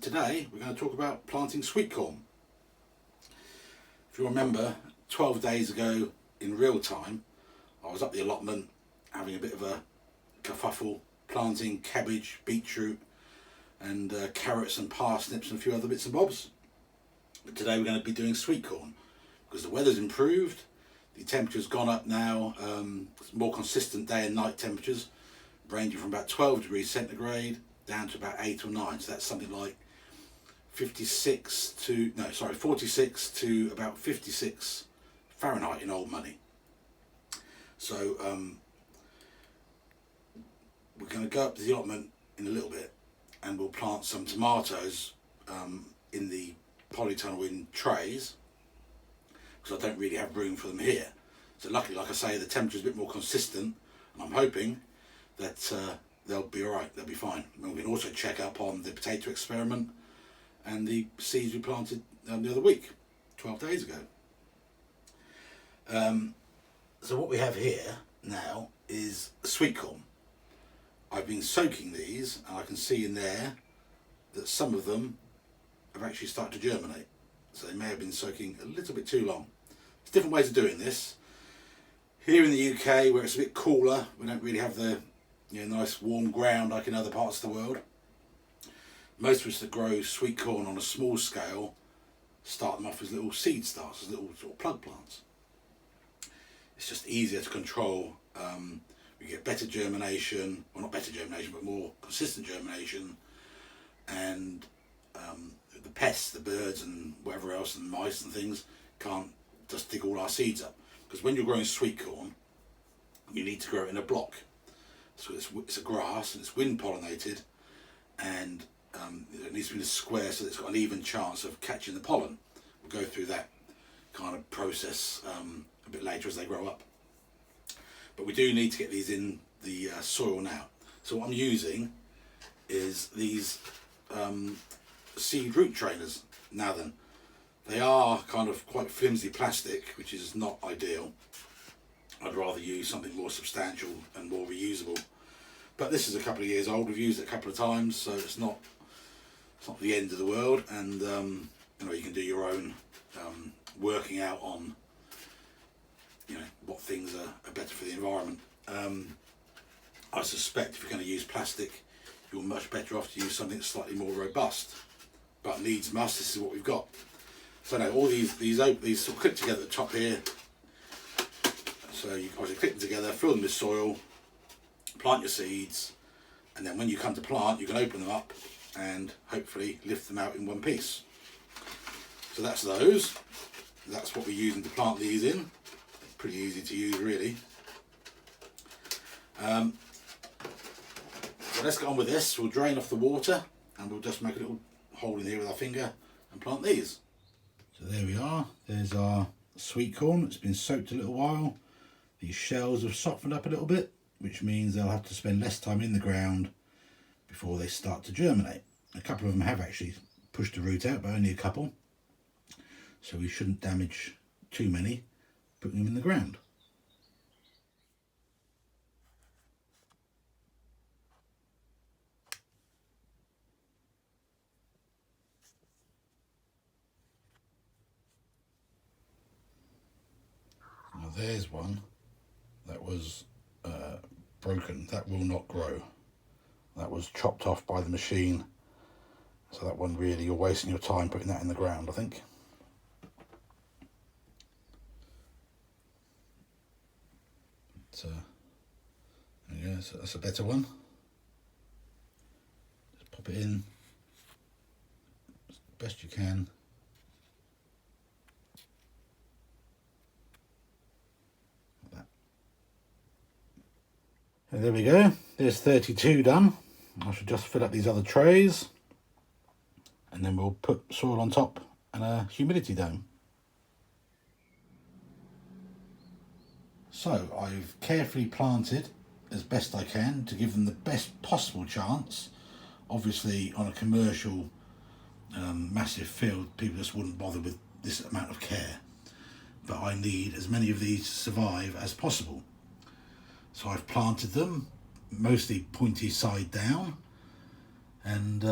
Today we're going to talk about planting sweetcorn. If you remember, 12 days ago in real time I was up the allotment having a bit of a kerfuffle planting cabbage, beetroot and carrots and parsnips and a few other bits and bobs. But today we're going to be doing sweetcorn because the weather's improved, the temperature's gone up now, it's more consistent day and night temperatures ranging from about 12 degrees centigrade down to about 8 or 9, so that's something like 46 to about 56 Fahrenheit in old money. So we're going to go up to the allotment in a little bit and we'll plant some tomatoes in the polytunnel in trays because I don't really have room for them here. So luckily, like I say, the temperature's a bit more consistent and I'm hoping that they'll be alright, they'll be fine. And we can also check up on the potato experiment and the seeds we planted the other week, 12 days ago. So what we have here now is sweetcorn. I've been soaking these and I can see in there that some of them have actually started to germinate. So they may have been soaking a little bit too long. There's different ways of doing this. Here in the UK, where it's a bit cooler, we don't really have the nice warm ground like in other parts of the world. Most of us that grow sweet corn on a small scale start them off as little seed starts, as little sort of plug plants. It's just easier to control. We get better germination, well not better germination, but more consistent germination, and the pests, the birds and whatever else, and mice and things can't just dig all our seeds up. Because when you're growing sweet corn, you need to grow it in a block. So it's a grass and it's wind pollinated, and it needs to be in a square so that it's got an even chance of catching the pollen. We'll go through that kind of process a bit later as they grow up. But we do need to get these in the soil now. So what I'm using is these seed root trainers. Now then, they are kind of quite flimsy plastic, which is not ideal. I'd rather use something more substantial and more reusable. But this is a couple of years old. We've used it a couple of times, so it's not the end of the world. And you can do your own working out on what things are better for the environment. I suspect if you're going to use plastic, you're much better off to use something slightly more robust. But needs must. This is what we've got. So now all these sort of clip together at the top here. So you obviously clip them together, fill them with soil, plant your seeds, and then when you come to plant, you can open them up and hopefully lift them out in one piece. So that's those. That's what we're using to plant these in. Pretty easy to use, really. So let's get on with this. We'll drain off the water and we'll just make a little hole in here with our finger and plant these. So there we are. There's our sweet corn. It's been soaked a little while. These shells have softened up a little bit, which means they'll have to spend less time in the ground before they start to germinate. A couple of them have actually pushed the root out, but only a couple. So we shouldn't damage too many putting them in the ground. Now there's one that was broken. That will not grow. That was chopped off by the machine. So that one really, you're wasting your time putting that in the ground, I think. But, yeah, so that's a better one. Just pop it in as best you can. And there we go, there's 32 done. I should just fill up these other trays and then we'll put soil on top and a humidity dome. So I've carefully planted as best I can to give them the best possible chance. Obviously on a commercial massive field, people just wouldn't bother with this amount of care. But I need as many of these to survive as possible. So I've planted them mostly pointy side down, and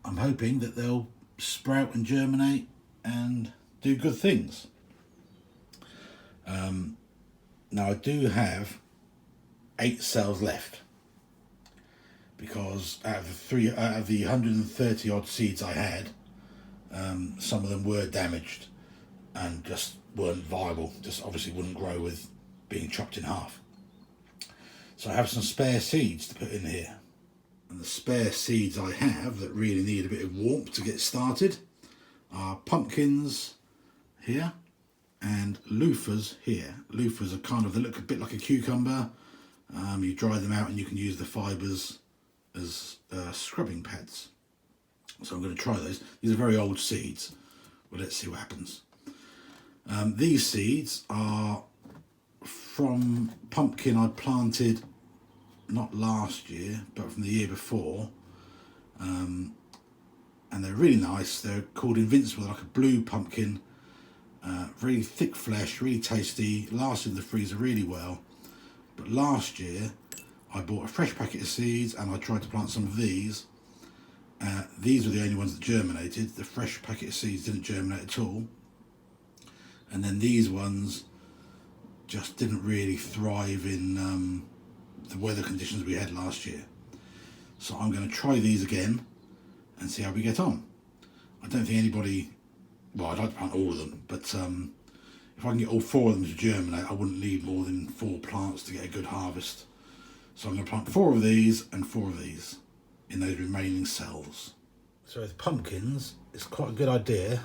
I'm hoping that they'll sprout and germinate and do good things. Now I do have 8 cells left, because out of the 130 odd seeds I had, some of them were damaged and just weren't viable, just obviously wouldn't grow with being chopped in half. So I have some spare seeds to put in here. And the spare seeds I have that really need a bit of warmth to get started are pumpkins here and loofahs here. Loofahs are kind of, they look a bit like a cucumber. You dry them out and you can use the fibres as scrubbing pads. So I'm going to try those. These are very old seeds. Well, let's see what happens. These seeds are from pumpkin I planted not last year, but from the year before. And they're really nice. They're called Invincible, like a blue pumpkin. Really thick flesh, really tasty, lasted in the freezer really well. But last year I bought a fresh packet of seeds and I tried to plant some of these. These were the only ones that germinated. The fresh packet of seeds didn't germinate at all. And then these ones just didn't really thrive in the weather conditions we had last year. So I'm going to try these again and see how we get on. I don't think anybody, well, I'd like to plant all of them, but if I can get all 4 of them to germinate, I wouldn't need more than 4 plants to get a good harvest. So I'm going to plant 4 of these and 4 of these in those remaining cells. So with pumpkins, it's quite a good idea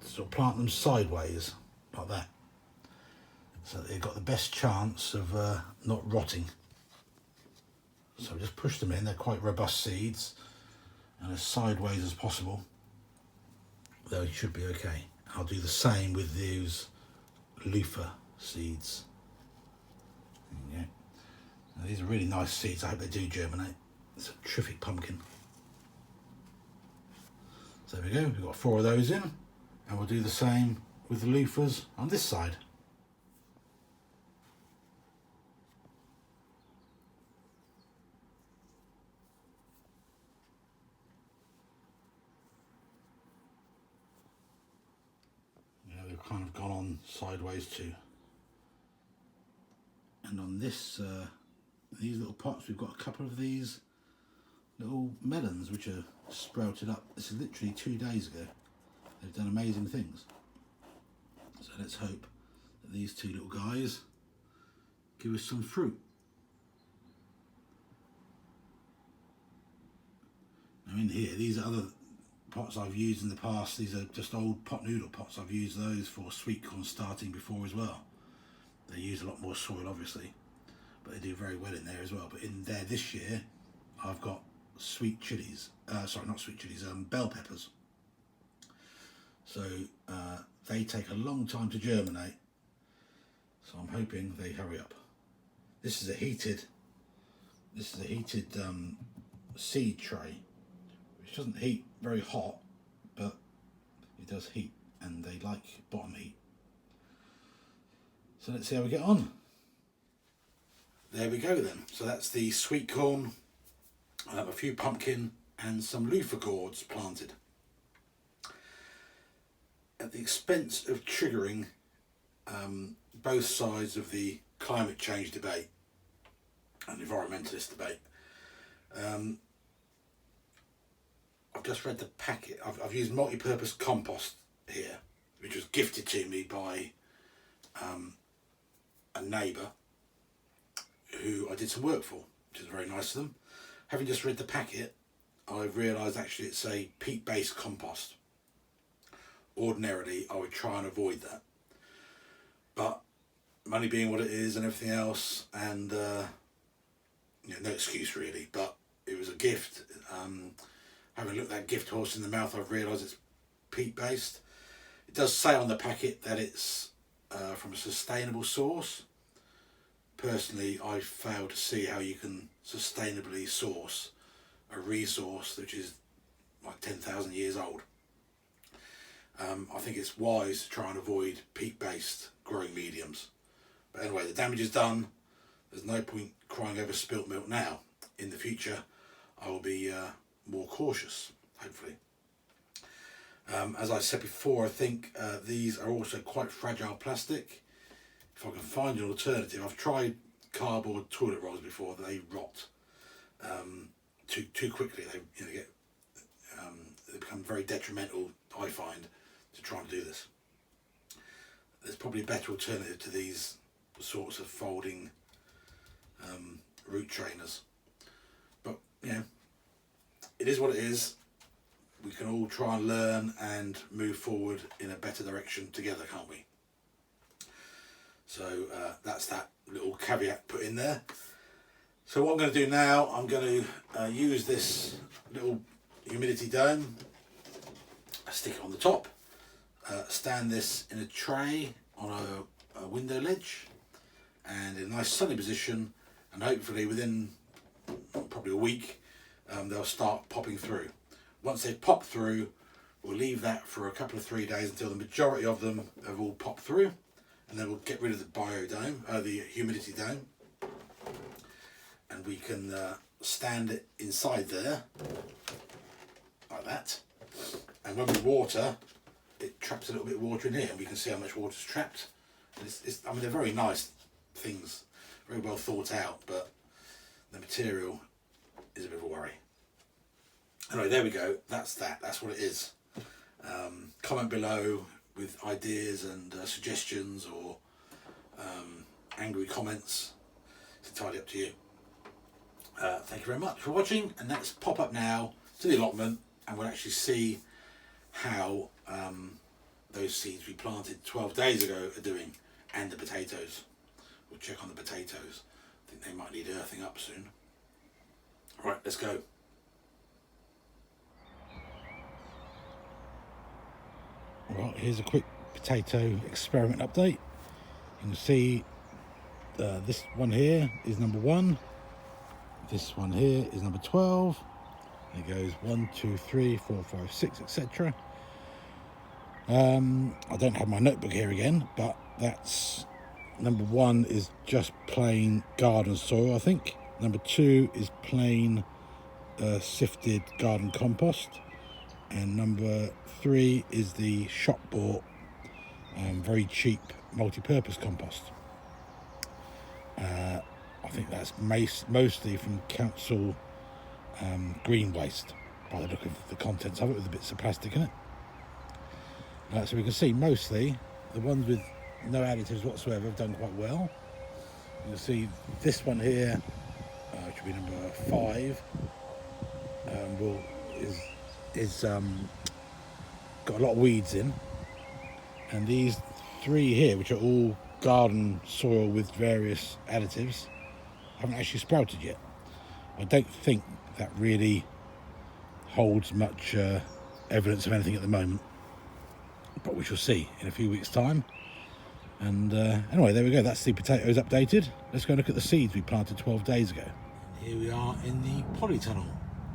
to sort of plant them sideways, like that, so that they've got the best chance of not rotting. So just push them in, they're quite robust seeds, and as sideways as possible, they should be okay. I'll do the same with these loofah seeds. There you go. Now, these are really nice seeds, I hope they do germinate. It's a terrific pumpkin. So there we go, we've got 4 of those in, and we'll do the same with the loofahs on this side. Yeah, they've kind of gone on sideways too. And on this, these little pots, we've got a couple of these little melons which are sprouted up. This is literally 2 days ago. They've done amazing things. So let's hope that these 2 little guys give us some fruit. Now in here, these are other pots I've used in the past. These are just old pot noodle pots. I've used those for sweetcorn starting before as well. They use a lot more soil obviously, but they do very well in there as well. But in there this year, I've got sweet chilies, sorry, not sweet chilies, bell peppers. So they take a long time to germinate, so I'm hoping they hurry up. This is a heated seed tray, which doesn't heat very hot, but it does heat, and they like bottom heat. So let's see how we get on. There we go then. So that's the sweet corn, a few pumpkin and some loofah gourds planted. At the expense of triggering both sides of the climate change debate and environmentalist debate, I've just read the packet. I've used multi-purpose compost here, which was gifted to me by a neighbour who I did some work for, which is very nice of them. Having just read the packet, I've realised actually it's a peat-based compost. Ordinarily, I would try and avoid that, but money being what it is and everything else, and no excuse really, but it was a gift. Having looked that gift horse in the mouth, I've realised it's peat-based. It does say on the packet that it's from a sustainable source. Personally, I fail to see how you can sustainably source a resource which is like 10,000 years old. I think it's wise to try and avoid peat-based growing mediums. But anyway, the damage is done. There's no point crying over spilt milk now. In the future, I will be more cautious. hopefully. As I said before, I think these are also quite fragile plastic. If I can find an alternative, I've tried cardboard toilet rolls before. They rot too quickly. They become very detrimental, I find, to try and do this. There's probably a better alternative to these sorts of folding root trainers. But it is what it is. We can all try and learn and move forward in a better direction together, can't we? So that's that little caveat put in there. So what I'm going to do now, I'm going to use this little humidity dome, stick it on the top, stand this in a tray on a window ledge and in a nice sunny position, and hopefully within probably a week they'll start popping through. Once they pop through, we'll leave that for a couple of 3 days until the majority of them have all popped through, and then we'll get rid of the humidity dome, and we can stand it inside there like that. And when we water, it traps a little bit of water in here, and we can see how much water's trapped. And I mean, they're very nice things, very well thought out, but the material is a bit of a worry. Anyway, there we go. That's what it is. Comment below with ideas and suggestions or angry comments. It's entirely up to you. Thank you very much for watching, and let's pop up now to the allotment and we'll actually see how those seeds we planted 12 days ago are doing, and the potatoes. We'll check on the potatoes. I think they might need earthing up soon. Right, let's go. Right, here's a quick potato experiment update. You can see this one here is number 1. This one here is number 12. And it goes 1, 2, 3, 4, 5, 6, etc. I don't have my notebook here again, but that's number 1 is just plain garden soil, I think. Number 2 is plain sifted garden compost. And number 3 is the shop bought very cheap multi-purpose compost. I think that's mostly from council green waste by the look of the contents of it, with the bits of plastic in it. So we can see mostly the ones with no additives whatsoever have done quite well. You can see this one here, which will be number 5, is got a lot of weeds in, and these 3 here, which are all garden soil with various additives, haven't actually sprouted yet. I don't think that really holds much evidence of anything at the moment, but we shall see in a few weeks' time. And anyway, there we go. That's the potatoes updated. Let's go look at the seeds we planted 12 days ago. And here we are in the polytunnel.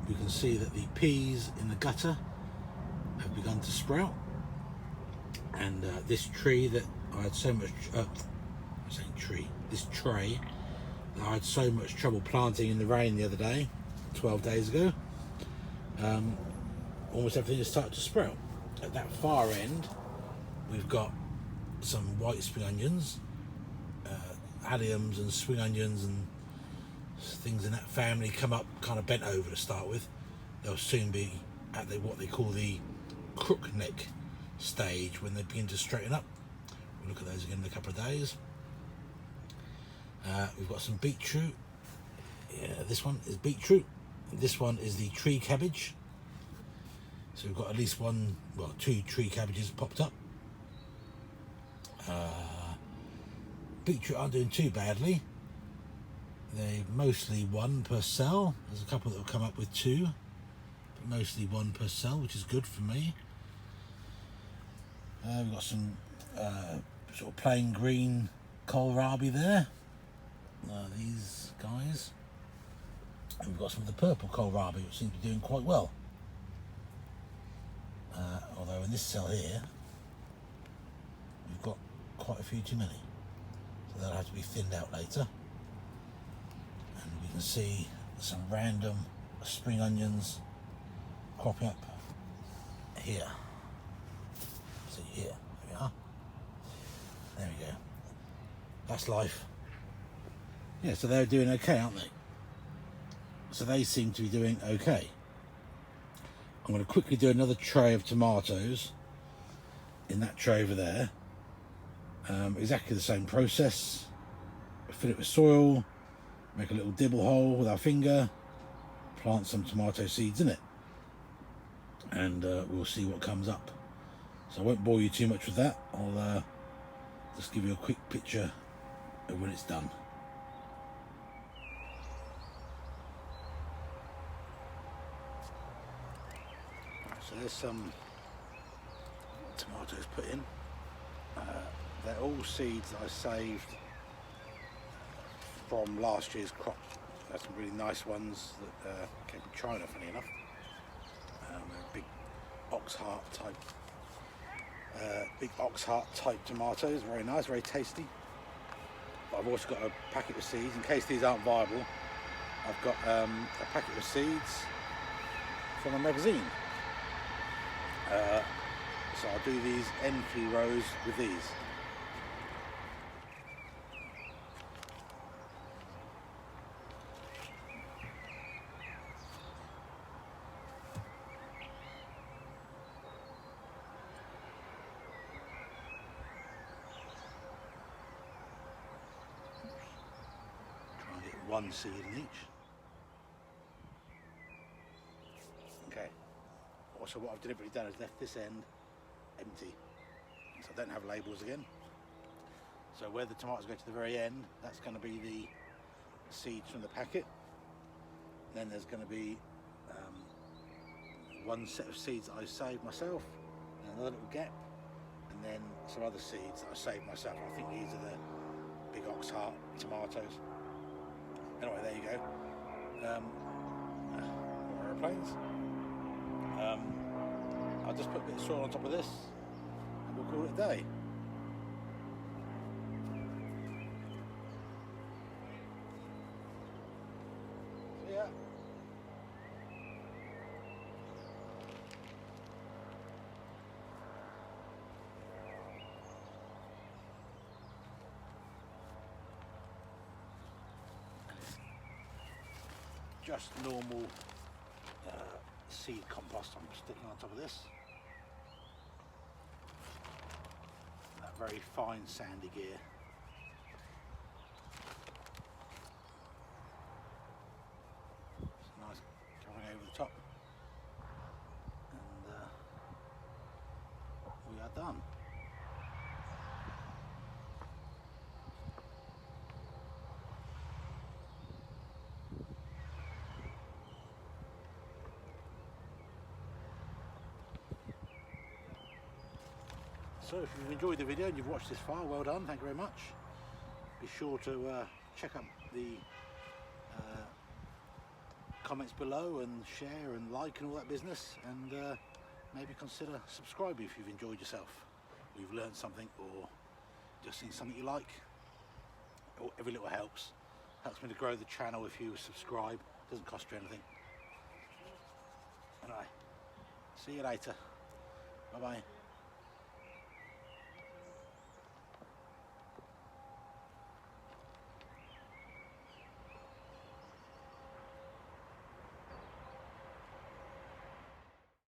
We can see that the peas in the gutter have begun to sprout, and this tree that I had so much this tray that I had so much trouble planting in the rain the other day, 12 days ago, almost everything has started to sprout. At that far end we've got some white spring onions, alliums and spring onions and things in that family come up kind of bent over to start with. They'll soon be at what they call the crook neck stage, when they begin to straighten up. We'll look at those again in a couple of days. We've got some beetroot. Yeah, this one is beetroot. This one is the tree cabbage. So we've got at least 2 tree cabbages popped up. Beetroot aren't doing too badly. They're mostly 1 per cell. There's a couple that will come up with 2, but mostly 1 per cell, which is good for me. We've got some sort of plain green kohlrabi there. These guys. And we've got some of the purple kohlrabi, which seems to be doing quite well. Although in this cell here, we've got quite a few too many. So that'll have to be thinned out later. And we can see some random spring onions cropping up here. See here, there we are. There we go. That's life. Yeah, so they're doing okay, aren't they? So they seem to be doing okay. I'm going to quickly do another tray of tomatoes in that tray over there. Exactly the same process. Fill it with soil, make a little dibble hole with our finger, plant some tomato seeds in it, and we'll see what comes up. So I won't bore you too much with that. I'll just give you a quick picture of when it's done. So there's some tomatoes put in. They're all seeds that I saved from last year's crop. There's some really nice ones that came from China, funny enough. Big ox heart type tomatoes, very nice, very tasty. But I've also got a packet of seeds in case these aren't viable. I've got a packet of seeds from a magazine. So I'll do these entry rows with these. Try and get one seed in each. Okay. Also, what I've deliberately done is left this end empty, so I don't have labels again. So where the tomatoes go to the very end, that's going to be the seeds from the packet. Then there's going to be one set of seeds that I saved myself, and another little gap, and then some other seeds that I saved myself. I think these are the big ox heart tomatoes. Anyway, there you go. More aeroplanes. I'll just put a bit of soil on top of this and we'll call it a day. See ya. Just normal seed compost I'm sticking on top of this. That very fine sandy gear. It's nice covering over the top. And we are done. So if you've enjoyed the video and you've watched this far, well done, thank you very much. Be sure to check up the comments below and share and like and all that business, and maybe consider subscribing if you've enjoyed yourself, or you've learned something, or just seen something you like. Every little helps me to grow the channel. If you subscribe, it doesn't cost you anything. Anyway, see you later, bye bye.